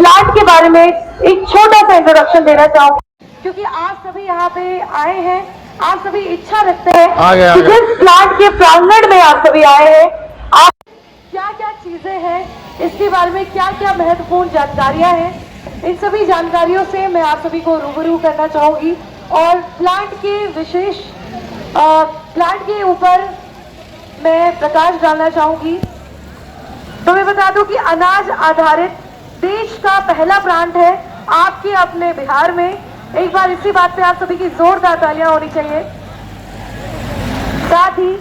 Plant के बारे में एक छोटा सा इंट्रोडक्शन देना चाहूंगी, क्योंकि आप सभी यहाँ पे आए हैं, आप सभी इच्छा रखते हैं कि जिस प्लांट के प्रांगण में आप सभी आए हैं, आप क्या क्या चीजें हैं, इसके बारे में क्या क्या महत्वपूर्ण जानकारियां हैं, इन सभी जानकारियों से मैं आप सभी को रूबरू करना चाहूंगी और प्लांट के विशेष प्लांट के ऊपर मैं प्रकाश डालना चाहूंगी। तो मैं बता दूं कि अनाज आधारित देश का पहला प्लांट है आपके अपने बिहार में। एक बार इसी बात पे आप सभी की जोरदार तालियां होनी चाहिए। साथ ही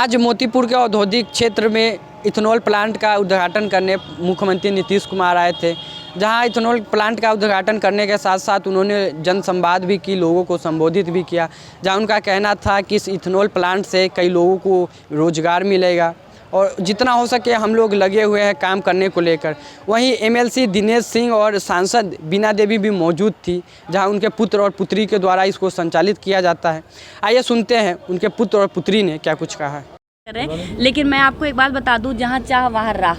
आज मोतीपुर के औद्योगिक क्षेत्र में इथेनॉल प्लांट का उद्घाटन करने मुख्यमंत्री नीतीश कुमार आए थे, जहां इथेनॉल प्लांट का उद्घाटन करने के साथ साथ उन्होंने जनसंवाद भी की, लोगों को संबोधित भी किया, जहां उनका कहना था कि इस इथेनॉल प्लांट से कई लोगों को रोज़गार मिलेगा और जितना हो सके हम लोग लगे हुए हैं काम करने को लेकर। वहीं एमएलसी दिनेश सिंह और सांसद बीना देवी भी मौजूद थी, जहां उनके पुत्र और पुत्री के द्वारा इसको संचालित किया जाता है। आइए सुनते हैं उनके पुत्र और पुत्री ने क्या कुछ कहा है। लेकिन मैं आपको एक बात बता दूं, जहां चाह वहां राह।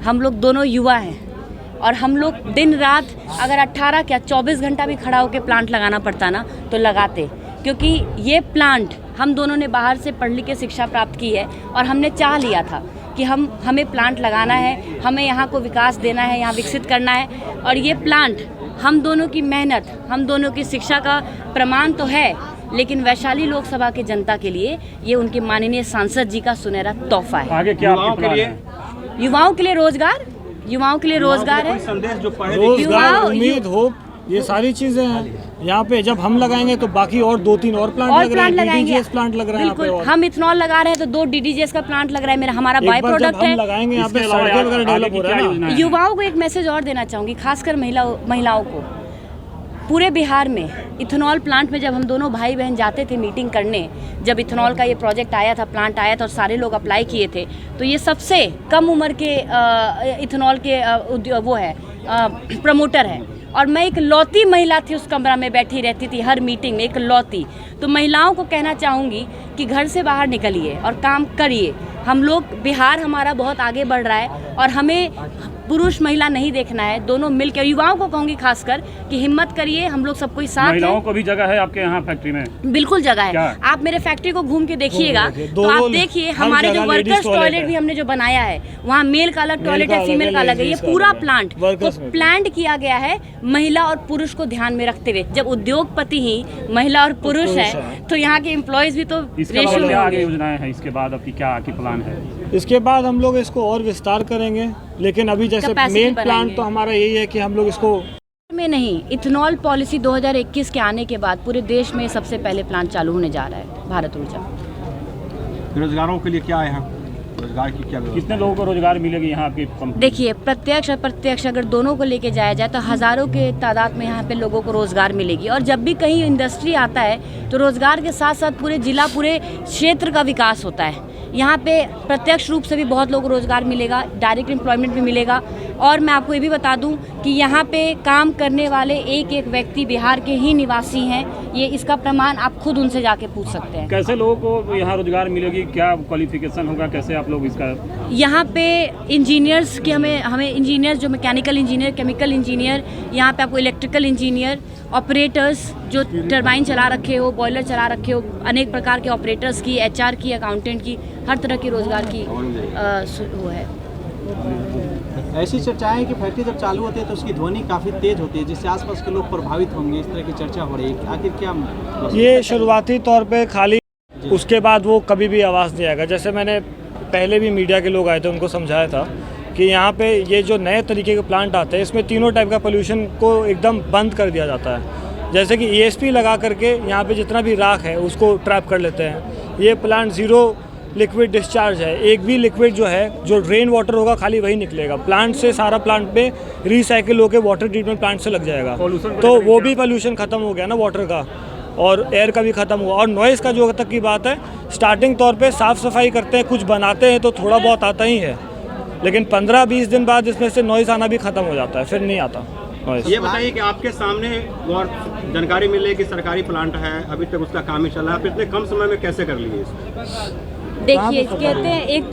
हम लोग दोनों युवा हैं और हम लोग दिन रात अगर 18 क्या 24 घंटा भी खड़ा होकर प्लांट लगाना पड़ता ना तो लगाते, क्योंकि ये प्लांट हम दोनों ने बाहर से पढ़ लिख के शिक्षा प्राप्त की है और हमने चाह लिया था कि हमें प्लांट लगाना है, हमें यहाँ को विकास देना है, यहाँ विकसित करना है। और ये प्लांट हम दोनों की मेहनत, हम दोनों की शिक्षा का प्रमाण तो है, लेकिन वैशाली लोकसभा के जनता के लिए ये उनके माननीय सांसद जी का सुनहरा तोहफा है। आगे क्या आपके प्लान है? युवाओं के लिए रोजगार, युवाओं के लिए रोजगार है, संदेश जो पढ़े रोजगार, उम्मीद, होप, ये सारी चीजें हैं यहाँ पे। जब हम लगाएंगे तो बाकी और 2-3 और प्लांट लग रहे हैं, डीडीजीएस प्लांट लग रहे हैं। बिल्कुल, हम इथेनॉल लगा रहे हैं तो 2 डीडीजीएस का प्लांट लग रहा है। मेरा हमारा बाय प्रोडक्ट है। लगाएंगे यहाँ पे सड़कें वगैरह डेवलप हो रहा है ना। युवाओं को एक मैसेज और देना चाहूँगी, खासकर महिलाओं को। पूरे बिहार में इथेनॉल प्लांट में जब हम दोनों भाई बहन जाते थे मीटिंग करने, जब इथेनॉल का ये प्रोजेक्ट आया था, प्लांट आया था और सारे लोग अप्लाई किए थे, तो ये सबसे कम उम्र के इथेनॉल के वो है प्रमोटर है। और मैं एक लौती महिला थी, उस कमरा में बैठी रहती थी हर मीटिंग में, एक लौती। तो महिलाओं को कहना चाहूँगी कि घर से बाहर निकलिए और काम करिए। हम लोग, बिहार हमारा बहुत आगे बढ़ रहा है और हमें पुरुष महिला नहीं देखना है, दोनों मिलकर। युवाओं को कहूँगी खासकर कि हिम्मत करिए, हम लोग सबको साथ। महिलाओं को भी जगह है आपके यहाँ फैक्ट्री में? बिल्कुल जगह है। आप मेरे फैक्ट्री को घूम के देखिएगा तो आप देखिए हमारे जो वर्कर्स टॉयलेट भी हमने जो बनाया है, वहाँ मेल का अलग टॉयलेट है, फीमेल का अलग है। ये पूरा प्लांट तो प्लांट किया गया है महिला और पुरुष को ध्यान में रखते हुए। जब उद्योगपति ही महिला और पुरुष है तो यहाँ के एम्प्लॉयज भी तो रेशियो में आगे योजनाएं हैं। इसके बाद आपकी क्या आगे प्लान है? इसके बाद हम लोग इसको और विस्तार करेंगे, लेकिन अभी जैसे मेन प्लान तो हमारा यही है कि हम लोग इसको में नहीं, इथेनॉल पॉलिसी 2021 के आने के बाद पूरे देश में सबसे पहले प्लांट चालू होने जा रहा है भारत ऊर्जा। बेरोजगारों के लिए क्या है यहाँ? रोजगार की क्या, कितने लोगों को रोजगार मिलेगी यहाँ आपकी कंपनी? देखिए, प्रत्यक्ष और प्रत्यक्ष अगर दोनों को लेके जाया जाए तो हज़ारों के तादाद में यहाँ पे लोगों को रोज़गार मिलेगी। और जब भी कहीं इंडस्ट्री आता है तो रोज़गार के साथ साथ पूरे जिला, पूरे क्षेत्र का विकास होता है। यहाँ पे प्रत्यक्ष रूप से भी बहुत लोगों को रोज़गार मिलेगा, डायरेक्ट एम्प्लॉयमेंट भी मिलेगा। और मैं आपको ये भी बता दूं कि यहाँ पे काम करने वाले एक एक व्यक्ति बिहार के ही निवासी हैं। ये इसका प्रमाण आप खुद उनसे जाके पूछ सकते हैं। कैसे लोगों को यहाँ रोजगार मिलेगी, क्या क्वालिफिकेशन होगा, कैसे आप लोग इसका? यहाँ पे इंजीनियर्स की हमें इंजीनियर जो मैकेनिकल इंजीनियर, केमिकल इंजीनियर, यहाँ पे आपको इलेक्ट्रिकल इंजीनियर, ऑपरेटर्स जो टरबाइन चला रखे हो, बॉयलर चला रखे हो, अनेक प्रकार के ऑपरेटर्स की, HR की, अकाउंटेंट की, हर तरह के रोजगार की वो है। ऐसी चर्चाएं कि फैक्ट्री जब चालू होती है तो उसकी ध्वनि काफ़ी तेज होती है, जिससे आसपास के लोग प्रभावित होंगे, इस तरह की चर्चा हो रही है। आखिर क्या ये शुरुआती तौर पे खाली, उसके बाद वो कभी भी आवाज़ नहीं आएगा। जैसे मैंने पहले भी मीडिया के लोग आए थे, उनको समझाया था कि यहाँ पे ये जो नए तरीके के प्लांट आते हैं, इसमें तीनों टाइप का पोल्यूशन को एकदम बंद कर दिया जाता है। जैसे कि ESP लगा करके यहाँ पे जितना भी राख है उसको ट्रैप कर लेते हैं। ये प्लांट 0 लिक्विड डिस्चार्ज है, एक भी लिक्विड जो है, जो ड्रेन वाटर होगा खाली वही निकलेगा प्लांट से। सारा प्लांट पे रिसाइकिल होकर वाटर ट्रीटमेंट प्लांट से लग जाएगा, तो वो भी पोल्यूशन ख़त्म हो गया ना वाटर का, और एयर का भी ख़त्म हुआ। और नॉइज़ का जो तक की बात है, स्टार्टिंग तौर पे साफ़ सफाई करते हैं, कुछ बनाते हैं तो थोड़ा बहुत आता ही है, लेकिन 15-20 दिन बाद इसमें से नॉइज़ आना भी ख़त्म हो जाता है, फिर नहीं आता नॉइज़। ये बताइए कि आपके सामने और जानकारी मिले कि सरकारी प्लांट है, अभी तक उसका काम ही चल रहा है, आप इतने कम समय में कैसे कर लिए इसको? देखिए, कहते हैं एक